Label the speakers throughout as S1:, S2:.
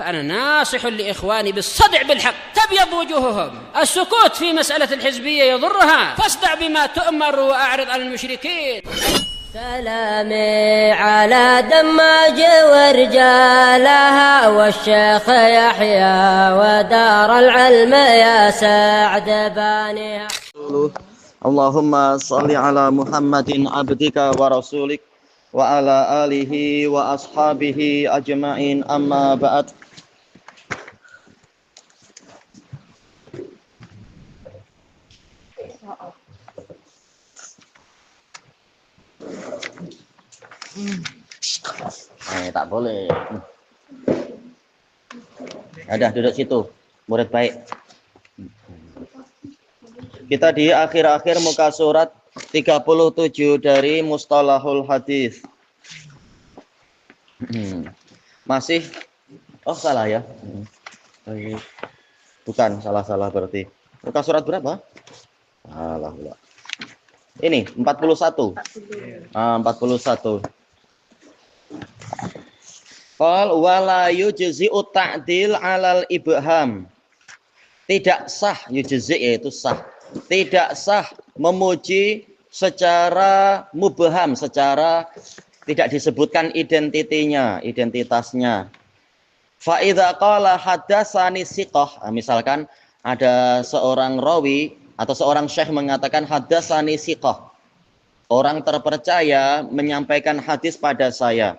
S1: فأنا ناصح لإخواني بالصدع بالحق تبيض وجوههم. السكوت في مسألة الحزبية يضرها، فاصدع بما تؤمر وأعرض عن المشركين.
S2: سلامي على دماج ورجالها والشيخ يحيى ودار العلم يا سعد بانيها.
S3: اللهم صل على محمد عبدك ورسولك وعلى آله وأصحابه أجمعين أما بعد. Tak boleh. Ada duduk situ, murid baik. Kita di akhir-akhir muka surat 37 dari Mustalahul Hadis. Masih, salah ya. Bukan, salah berarti. Muka surat berapa? Salah pula. Ini 41. 41. Qal wala yujzi'u ta'dil 'alal ibham. Tidak sah, yujzi' yaitu sah. Tidak sah memuji secara mubham, secara tidak disebutkan identitasnya. Fa idza qala hadatsani siqah, misalkan ada seorang rawi atau seorang syekh mengatakan hadatsani siqah, orang terpercaya menyampaikan hadis pada saya.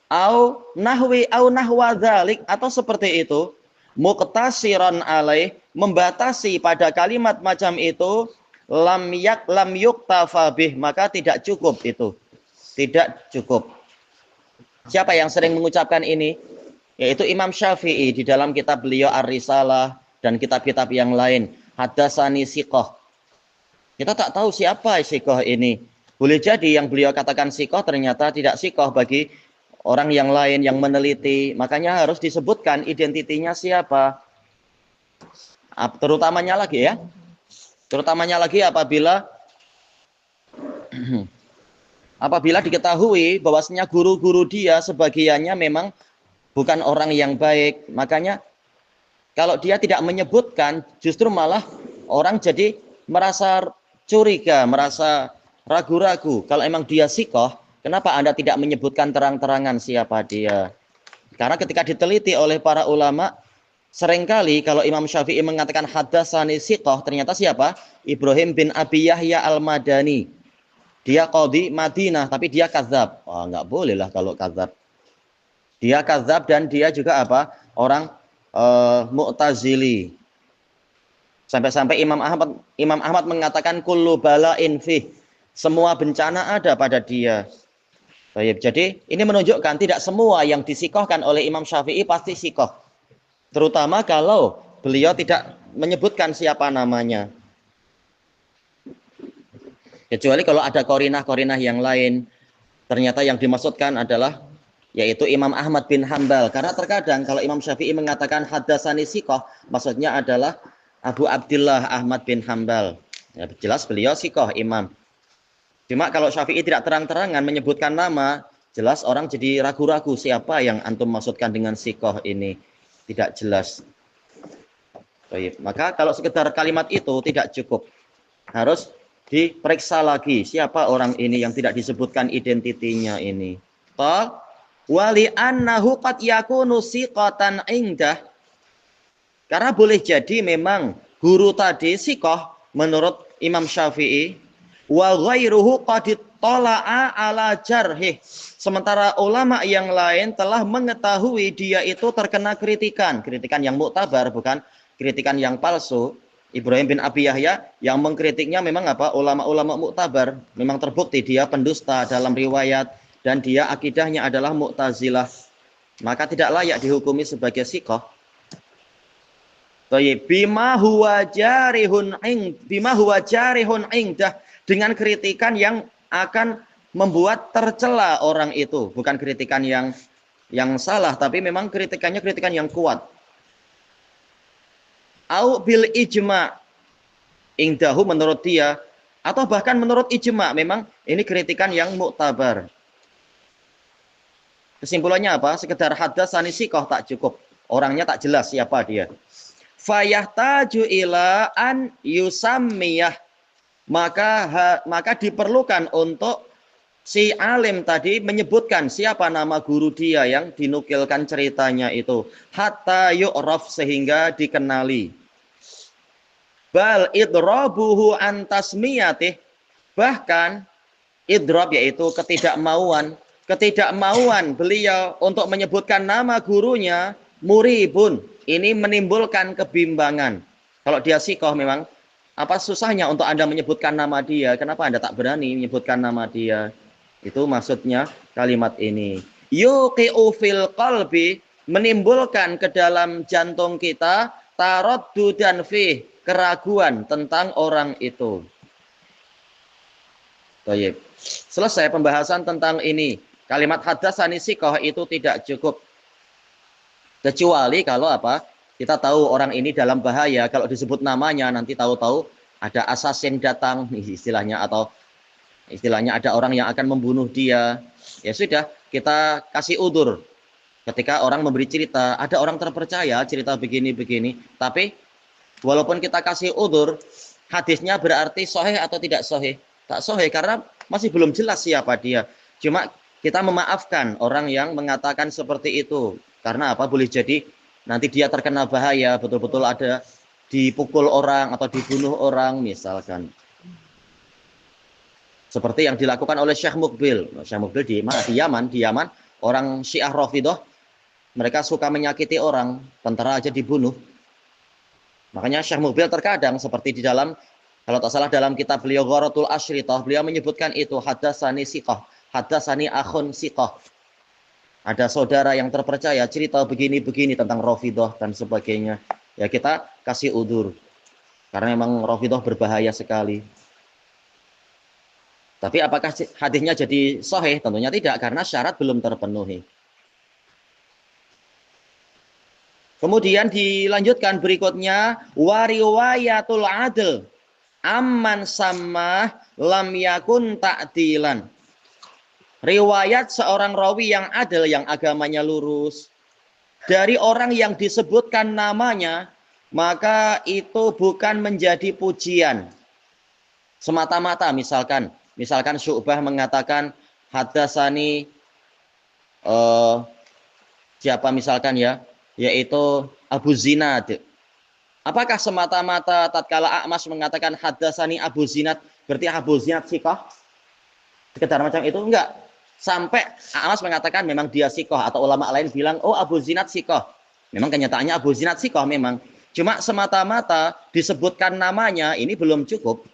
S3: Au nahwi au nahwa dzalik, atau seperti itu, muqtasiran alaih, membatasi pada kalimat macam itu, lam yuktafa bih, maka tidak cukup itu. Tidak cukup. Siapa yang sering mengucapkan ini? Yaitu Imam Syafi'i di dalam kitab beliau Ar-Risalah dan kitab-kitab yang lain. Hadatsani siqah. Kita tak tahu siapa siqah ini. Boleh jadi yang beliau katakan siqah ternyata tidak siqah bagi orang yang lain yang meneliti. Makanya harus disebutkan identitinya siapa. Terutamanya lagi ya. Terutamanya lagi apabila diketahui bahwasanya guru-guru dia sebagiannya memang bukan orang yang baik. Makanya kalau dia tidak menyebutkan, justru malah orang jadi merasa curiga, merasa ragu-ragu. Kalau emang dia siqah, kenapa Anda tidak menyebutkan terang-terangan siapa dia? Karena ketika diteliti oleh para ulama, seringkali kalau Imam Syafi'i mengatakan hadatsani siqah, ternyata siapa? Ibrahim bin Abi Yahya Al-Madani. Dia qadhi Madinah, tapi dia kadzab. Enggak boleh lah kalau kadzab. Dia kadzab dan dia juga apa? Orang Mu'tazili. Sampai-sampai Imam Ahmad mengatakan kullu bala'in fih. Semua bencana ada pada dia. Baik, jadi ini menunjukkan tidak semua yang disikohkan oleh Imam Syafi'i pasti sikoh. Terutama kalau beliau tidak menyebutkan siapa namanya. Kecuali kalau ada korinah-korinah yang lain. Ternyata yang dimaksudkan adalah yaitu Imam Ahmad bin Hambal. Karena terkadang kalau Imam Syafi'i mengatakan hadatsani sikoh, maksudnya adalah Abu Abdillah Ahmad bin Hambal. Ya, jelas beliau sikoh imam. Cuma kalau Syafi'i tidak terang-terangan menyebutkan nama, jelas orang jadi ragu-ragu siapa yang antum maksudkan dengan sikoh ini. Tidak jelas. Baik. Maka kalau sekedar kalimat itu tidak cukup. Harus diperiksa lagi siapa orang ini yang tidak disebutkan identitinya ini. Wali annahu qad yakunu siqatan indah. Karena boleh jadi memang guru tadi siqah menurut Imam Syafi'i, wa ghairuhu qad tala'a ala jarhih. Sementara ulama yang lain telah mengetahui dia itu terkena kritikan yang muktabar, bukan kritikan yang palsu. Ibrahim bin Abi Yahya yang mengkritiknya memang apa? Ulama-ulama muktabar, memang terbukti dia pendusta dalam riwayat dan dia akidahnya adalah Mu'tazilah. Maka tidak layak dihukumi sebagai siqah. Bima huwa jarihun indah, dengan kritikan yang akan membuat tercela orang itu, bukan kritikan yang salah, tapi memang kritikannya kritikan yang kuat. Au bil ijma' indahu, menurut dia, atau bahkan menurut ijma', memang ini kritikan yang muktabar. Kesimpulannya apa? Sekedar hadatsani siqah tak cukup. Orangnya tak jelas siapa dia. Fayahtaju ila an yusammiyah. Maka diperlukan untuk si alim tadi menyebutkan siapa nama guru dia yang dinukilkan ceritanya itu. Hatta yu'raf, sehingga dikenali. Bal idrabuhu an tasmiyatih. Bahkan idrab yaitu ketidakmauan beliau untuk menyebutkan nama gurunya muribun. Ini menimbulkan kebimbangan. Kalau dia siqah memang apa susahnya untuk Anda menyebutkan nama dia? Kenapa Anda tak berani menyebutkan nama dia? Itu maksudnya kalimat ini. Yuqi'u fil qalbi, menimbulkan ke dalam jantung kita taraddudan fi, keraguan tentang orang itu. Baik. Selesai pembahasan tentang ini. Kalimat hadatsani siqah itu tidak cukup. Kecuali kalau apa? Kita tahu orang ini dalam bahaya, kalau disebut namanya nanti tahu-tahu ada assassin datang istilahnya, atau istilahnya ada orang yang akan membunuh dia. Ya sudah, kita kasih udur. Ketika orang memberi cerita, ada orang terpercaya cerita begini-begini, tapi walaupun kita kasih udur, hadisnya berarti sahih atau tidak sahih? Tak sahih karena masih belum jelas siapa dia. Cuma kita memaafkan orang yang mengatakan seperti itu. Karena apa? Boleh jadi nanti dia terkena bahaya, betul-betul ada dipukul orang atau dibunuh orang misalkan. Seperti yang dilakukan oleh Syekh Mukbil. Syekh Mukbil di Yaman, orang Syiah Rafidhah, mereka suka menyakiti orang, tentara aja dibunuh. Makanya Syekh Mukbil terkadang seperti di dalam, kalau tak salah dalam kitab beliau Gharatul Asyritah, beliau menyebutkan itu hadatsani siqah, hadatsani akhun siqah. Ada saudara yang terpercaya cerita begini-begini tentang Rafidhah dan sebagainya. Ya kita kasih udur. Karena memang Rafidhah berbahaya sekali. Tapi apakah hadisnya jadi sahih? Tentunya tidak, karena syarat belum terpenuhi. Kemudian dilanjutkan berikutnya, wariwayatul adl amman sammah lam yakun ta'dilan. Riwayat seorang rawi yang adil, yang agamanya lurus, dari orang yang disebutkan namanya, maka itu bukan menjadi pujian semata-mata. Misalkan Syu'bah mengatakan hadatsani siapa misalkan ya, yaitu Abu Zinad. Apakah semata-mata tatkala A'mash mengatakan hadatsani Abu Zinad berarti Abu Zinad siqah? Sekedar macam itu? Enggak. Sampai A'mash mengatakan memang dia siqah, atau ulama lain bilang oh Abu Zinad siqah. Memang kenyataannya Abu Zinad siqah memang. Cuma semata-mata disebutkan namanya ini belum cukup.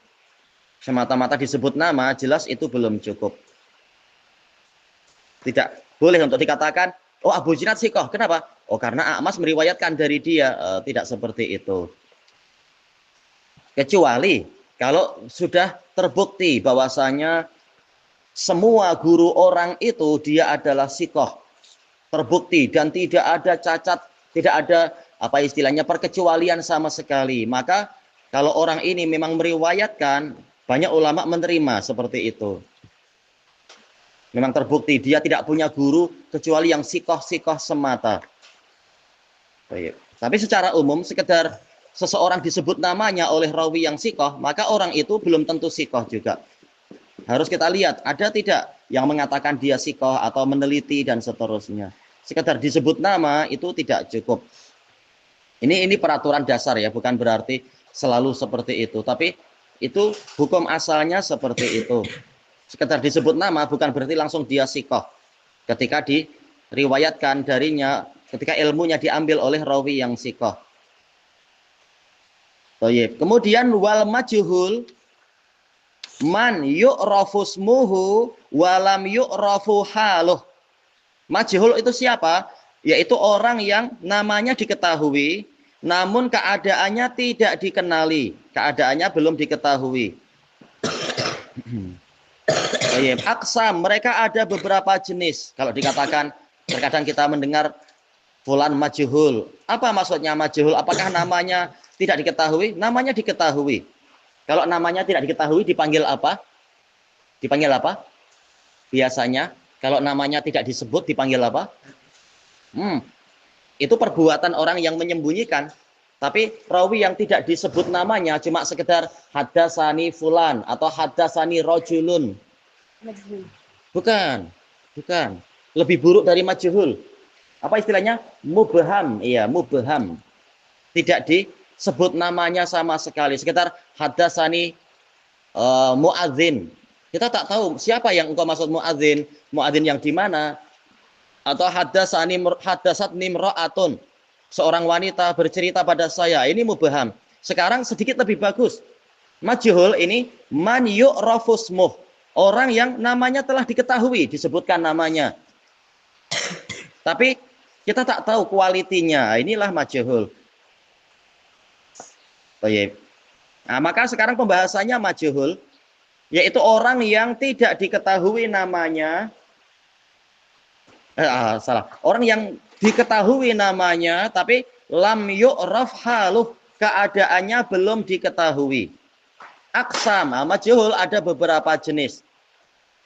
S3: Semata-mata disebut nama jelas itu belum cukup. Tidak boleh untuk dikatakan oh Abu Zinad siqah. Kenapa? Oh karena A'mash meriwayatkan dari dia. Tidak seperti itu. Kecuali kalau sudah terbukti bahwasanya semua guru orang itu dia adalah siqah, terbukti dan tidak ada cacat, tidak ada apa istilahnya perkecualian sama sekali. Maka kalau orang ini memang meriwayatkan, banyak ulama menerima seperti itu. Memang terbukti dia tidak punya guru kecuali yang siqah semata. Baik. Tapi secara umum sekedar seseorang disebut namanya oleh rawi yang siqah, maka orang itu belum tentu siqah juga. Harus kita lihat, ada tidak yang mengatakan dia siqah atau meneliti dan seterusnya. Sekedar disebut nama itu tidak cukup. Ini peraturan dasar ya, bukan berarti selalu seperti itu. Tapi itu hukum asalnya seperti itu. Sekedar disebut nama bukan berarti langsung dia siqah. Ketika diriwayatkan darinya, ketika ilmunya diambil oleh rawi yang siqah. Kemudian wal majhul man yu'rafu ismuhu walam yu'rafu haluh. Majhul itu siapa? Yaitu orang yang namanya diketahui namun keadaannya tidak dikenali. Keadaannya belum diketahui. Aksam, mereka ada beberapa jenis. Kalau dikatakan, terkadang kita mendengar fulan majhul. Apa maksudnya majhul? Apakah namanya tidak diketahui? Namanya diketahui. Kalau namanya tidak diketahui dipanggil apa? Dipanggil apa? Biasanya Kalau namanya tidak disebut dipanggil apa? Itu perbuatan orang yang menyembunyikan. Tapi rawi yang tidak disebut namanya cuma sekedar hadasani fulan atau hadasani rojulun. Bukan. Lebih buruk dari majhul. Apa istilahnya? Mubham. Iya, mubham. Tidak disebut namanya sama sekali. Sekitar hadasani muadzin. Kita tak tahu siapa yang engkau maksud muadzin. Muadzin yang di mana? Atau hadasatni imra'atun. Seorang wanita bercerita pada saya. Ini mubham. Sekarang sedikit lebih bagus. Majhul ini man yu'rafu ismuh. Orang yang namanya telah diketahui, disebutkan namanya. Tapi kita tak tahu kualitinya. Inilah majhul. Baik. Nah, maka sekarang pembahasannya majhul, yaitu orang yang tidak diketahui namanya. Orang yang diketahui namanya, tapi lam yu'raf haluh, keadaannya belum diketahui. Aqsam, majhul ada beberapa jenis.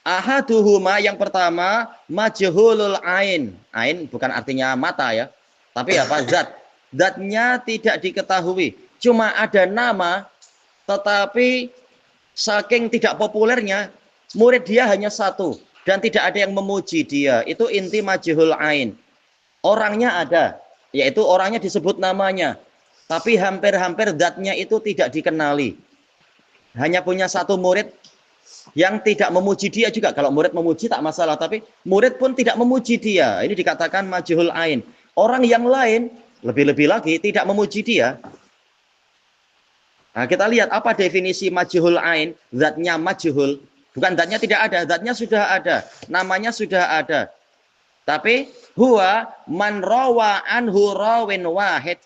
S3: Ahaduhuma, yang pertama, majhulul ain. Ain bukan artinya mata ya, tapi apa? Zat. Zatnya tidak diketahui. Cuma ada nama, tetapi saking tidak populernya, murid dia hanya satu. Dan tidak ada yang memuji dia. Itu inti majhul ain. Orangnya ada, yaitu orangnya disebut namanya. Tapi hampir-hampir zatnya itu tidak dikenali. Hanya punya satu murid yang tidak memuji dia juga. Kalau murid memuji tak masalah, tapi murid pun tidak memuji dia. Ini dikatakan majhul ain. Orang yang lain, lebih-lebih lagi, tidak memuji dia. Nah, kita lihat apa definisi majhul ain. Zatnya majhul. Bukan zatnya tidak ada, zatnya sudah ada. Namanya sudah ada. Tapi huwa man rawa anhu rawin wahid.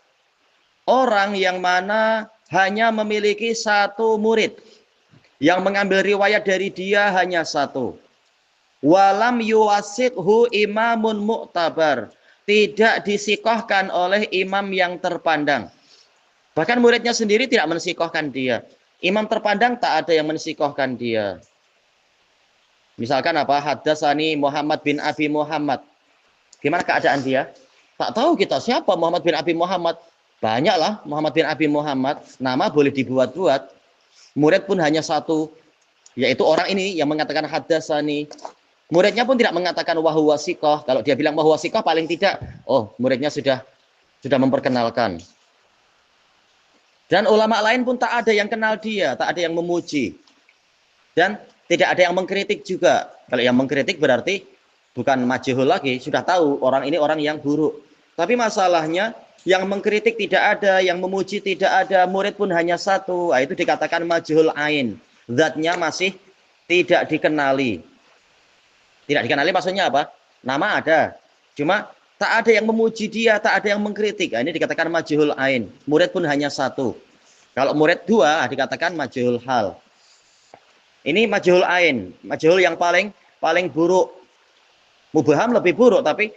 S3: Orang yang mana hanya memiliki satu murid. Yang mengambil riwayat dari dia hanya satu. Walam yuwasikhu imamun mu'tabar. Tidak disikohkan oleh imam yang terpandang. Bahkan muridnya sendiri tidak mensikohkan dia. Imam terpandang tak ada yang mensikohkan dia. Misalkan apa? Hadasani Muhammad bin Abi Muhammad. Gimana keadaan dia? Tak tahu kita siapa Muhammad bin Abi Muhammad. Banyaklah Muhammad bin Abi Muhammad. Nama boleh dibuat-buat. Murid pun hanya satu. Yaitu orang ini yang mengatakan hadasani. Muridnya pun tidak mengatakan wahuwa sikoh. Kalau dia bilang wahuwa sikoh paling tidak. Oh, muridnya sudah memperkenalkan. Dan ulama lain pun tak ada yang kenal dia. Tak ada yang memuji. Dan tidak ada yang mengkritik juga. Kalau yang mengkritik berarti bukan majhul lagi, sudah tahu orang ini orang yang buruk. Tapi masalahnya yang mengkritik tidak ada, yang memuji tidak ada, murid pun hanya satu. Nah, itu dikatakan majhul ain. Zatnya masih tidak dikenali. Tidak dikenali maksudnya apa? Nama ada. Cuma tak ada yang memuji dia, tak ada yang mengkritik. Nah, ini dikatakan majhul ain. Murid pun hanya satu. Kalau murid dua dikatakan majhul hal. Ini majhul ain, majhul yang paling buruk. Mubham lebih buruk, tapi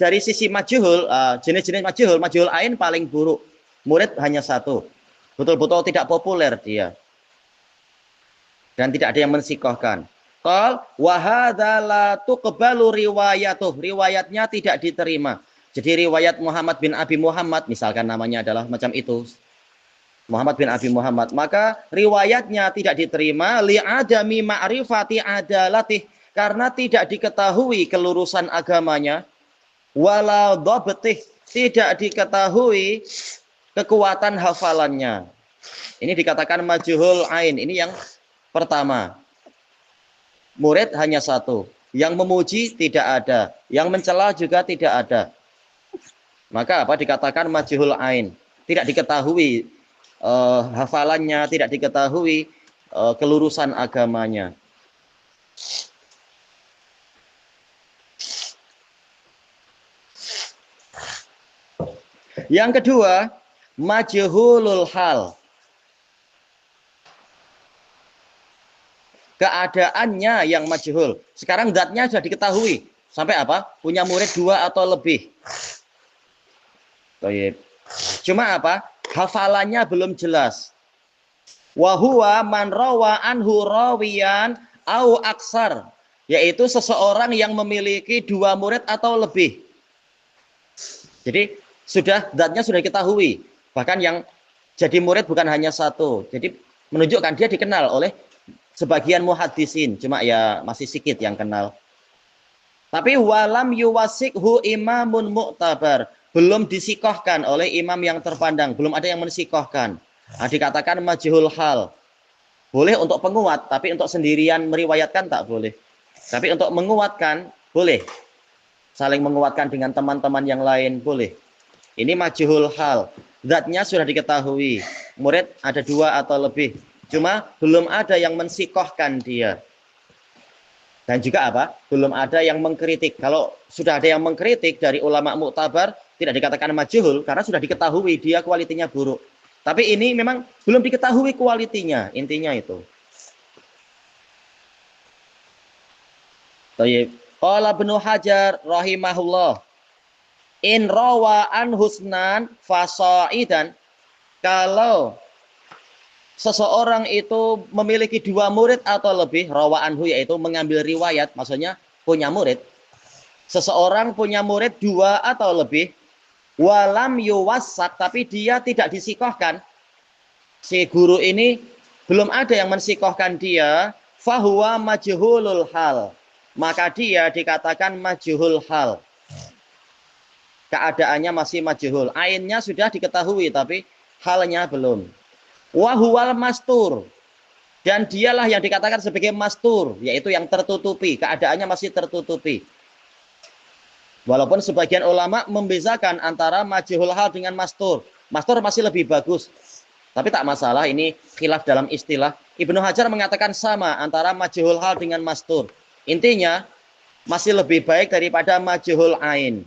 S3: dari sisi majhul, jenis-jenis majhul ain paling buruk. Murid hanya satu. Betul-betul tidak populer dia. Dan tidak ada yang mensikohkan. Qal wa hadza la tuqbalu riwayatuh. Riwayatnya tidak diterima. Jadi riwayat Muhammad bin Abi Muhammad, misalkan namanya adalah macam itu. Muhammad bin Abi Muhammad, maka riwayatnya tidak diterima li'adami ma'rifati adalatih, karena tidak diketahui kelurusan agamanya, wala dhabtih, tidak diketahui kekuatan hafalannya. Ini dikatakan majhul ain. Ini yang pertama. Murid hanya satu, yang memuji tidak ada, yang mencela juga tidak ada. Maka apa dikatakan majhul ain? Tidak diketahui hafalannya, tidak diketahui kelurusan agamanya. Yang kedua, majhulul hal. Keadaannya yang majhul. Sekarang zatnya sudah diketahui. Sampai apa? Punya murid 2 atau lebih. Cuma apa? Hafalannya belum jelas. Wa huwa man rawa anhu rawiyan au aksar. yaitu seseorang yang memiliki 2 murid atau lebih. Jadi zatnya sudah diketahui. Bahkan yang jadi murid bukan hanya 1. Jadi menunjukkan dia dikenal oleh sebagian muhaddisin, cuma ya masih sedikit yang kenal. Tapi walam yuwasikhu imamun mu'tabar, belum disikohkan oleh imam yang terpandang, belum ada yang mensikohkan. Nah, dikatakan majhul hal. Boleh untuk penguat, tapi untuk sendirian meriwayatkan tak boleh. Tapi untuk menguatkan, boleh. Saling menguatkan dengan teman-teman yang lain, boleh. Ini majhul hal. Zatnya sudah diketahui. Murid ada 2 atau lebih. Cuma belum ada yang mensikohkan dia. Dan juga apa? Belum ada yang mengkritik. Kalau sudah ada yang mengkritik dari ulama muktabar, tidak dikatakan majhul, karena sudah diketahui dia kualitinya buruk. Tapi ini memang belum diketahui kualitinya. Intinya itu. Qala Ibnu Hajar rahimahullah, in rawa an husnan fasaidan, kalau seseorang itu memiliki 2 murid atau lebih, rawa anhu yaitu mengambil riwayat, maksudnya punya murid. Seseorang punya murid 2 atau lebih, walam yuwassak, tapi dia tidak disikohkan. Si guru ini belum ada yang mensikohkan dia, fahuwa majhulul hal. Maka dia dikatakan majhul hal. Keadaannya masih majhul. Ainnya sudah diketahui, tapi halnya belum. Wahuwal mastur. Dan dialah yang dikatakan sebagai mastur, yaitu yang tertutupi. Keadaannya masih tertutupi. Walaupun sebagian ulama membezakan antara majhul hal dengan mastur. Mastur masih lebih bagus. Tapi tak masalah, ini khilaf dalam istilah. Ibnu Hajar mengatakan sama antara majhul hal dengan mastur. Intinya masih lebih baik daripada majhul ain.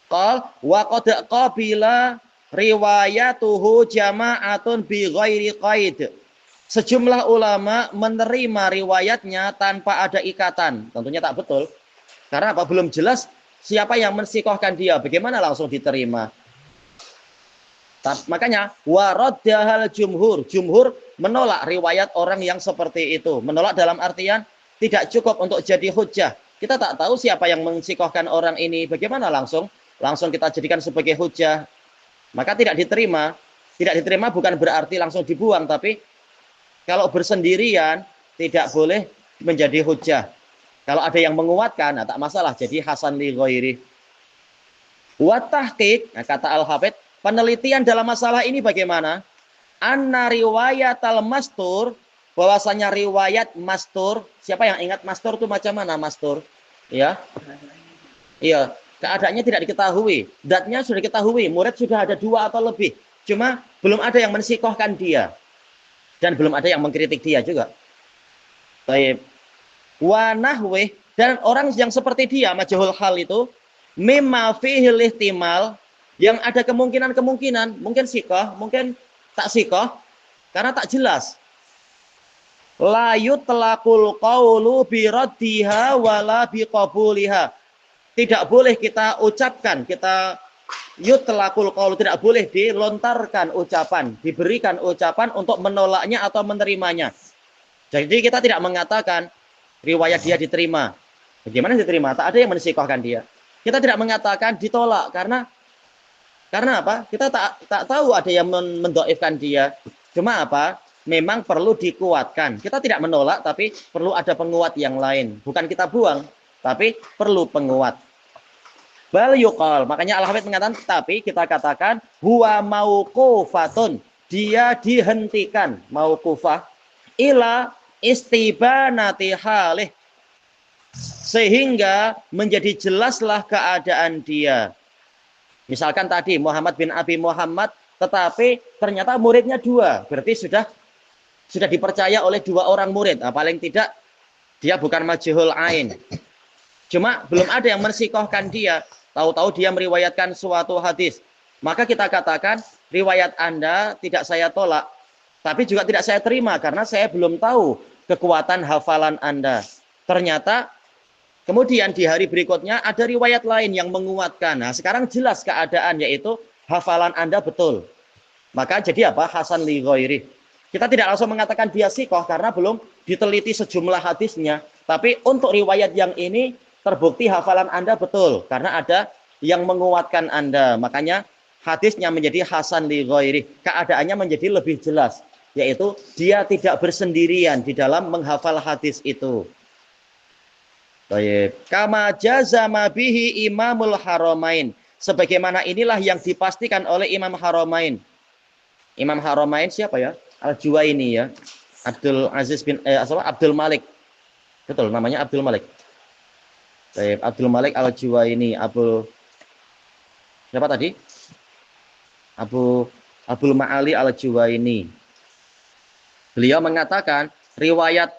S3: Qal wa qad qabila riwayatuhu jama'atun bi ghairi qaid. Sejumlah ulama menerima riwayatnya tanpa ada ikatan. Tentunya tak betul. Karena apa? Belum jelas siapa yang mensikohkan dia. Bagaimana langsung diterima? Makanya waraddahal jumhur. Jumhur menolak riwayat orang yang seperti itu. Menolak dalam artian tidak cukup untuk jadi hujjah. Kita tak tahu siapa yang mensikohkan orang ini. Bagaimana langsung kita jadikan sebagai hujjah. Maka tidak diterima. Tidak diterima bukan berarti langsung dibuang. Tapi kalau bersendirian tidak boleh menjadi hujjah. Kalau ada yang menguatkan, nah tak masalah. Jadi hasan li ghairi. Wa tahqiq, nah kata Al-Hafidz, penelitian dalam masalah ini bagaimana? Anna riwayatal mastur, bahwasanya riwayat mastur, siapa yang ingat mastur itu macam mana mastur? Ya. Iya, keadaannya tidak diketahui. Zatnya sudah diketahui, murid sudah ada 2 atau lebih. Cuma belum ada yang mensikohkan dia. Dan belum ada yang mengkritik dia juga. Baik. Wa nahwih, dan orang yang seperti dia, majhul hal itu, mimma fihil ihtimal, yang ada kemungkinan-kemungkinan, mungkin sikoh, mungkin tak sikoh, karena tak jelas. La yutlaqul qawlu bi raddiha wala bi qabuliha. Tidak boleh kita ucapkan, kita yutlaqul qawlu, tidak boleh dilontarkan ucapan, diberikan ucapan untuk menolaknya atau menerimanya. Jadi kita tidak mengatakan riwayat dia diterima. Bagaimana diterima? Tak ada yang mensikohkan dia. Kita tidak mengatakan ditolak karena apa? Kita tak tahu ada yang mendoifkan dia. Cuma apa? Memang perlu dikuatkan. Kita tidak menolak, tapi perlu ada penguat yang lain. Bukan kita buang, tapi perlu penguat. Bal yuqal. Makanya Al-Hafidz mengatakan, tapi kita katakan huwa mauqufatun. Dia dihentikan, mauqufah ila istibanati halih. Sehingga menjadi jelaslah keadaan dia. Misalkan tadi Muhammad bin Abi Muhammad, tetapi ternyata muridnya 2. Berarti sudah dipercaya oleh 2 orang murid. Nah, paling tidak dia bukan majhul ain. Cuma belum ada yang mensikohkan dia. Tahu-tahu dia meriwayatkan suatu hadis. Maka kita katakan riwayat Anda tidak saya tolak. Tapi juga tidak saya terima karena saya belum tahu kekuatan hafalan Anda. Ternyata kemudian di hari berikutnya ada riwayat lain yang menguatkan. Nah, sekarang jelas keadaan, yaitu hafalan Anda betul. Maka jadi apa? Hasan li ghairi. Kita tidak langsung mengatakan dia sikoh karena belum diteliti sejumlah hadisnya. Tapi untuk riwayat yang ini terbukti hafalan Anda betul karena ada yang menguatkan Anda. Makanya hadisnya menjadi hasan li ghairi. Keadaannya menjadi lebih jelas, yaitu dia tidak bersendirian di dalam menghafal hadis itu. Baik. Kama jazama bihi Imamul Haramain. Sebagaimana inilah yang dipastikan oleh Imam Haramain. Imam Haramain siapa ya? Al-Juwaini ya. Abdul Aziz bin Abdul Malik. Betul, namanya Abdul Malik. Baik, Abdul Malik Al-Juwaini. Siapa tadi? Abdul Ma'ali Al-Juwaini. Beliau mengatakan riwayat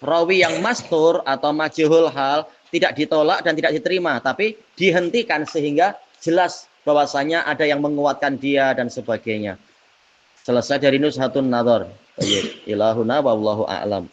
S3: rawi yang mastur atau majhul hal tidak ditolak dan tidak diterima, tapi dihentikan sehingga jelas bahwasanya ada yang menguatkan dia dan sebagainya. Selesai dari Nuzhatun Nadhar. Ilahuna wallahu a'lam.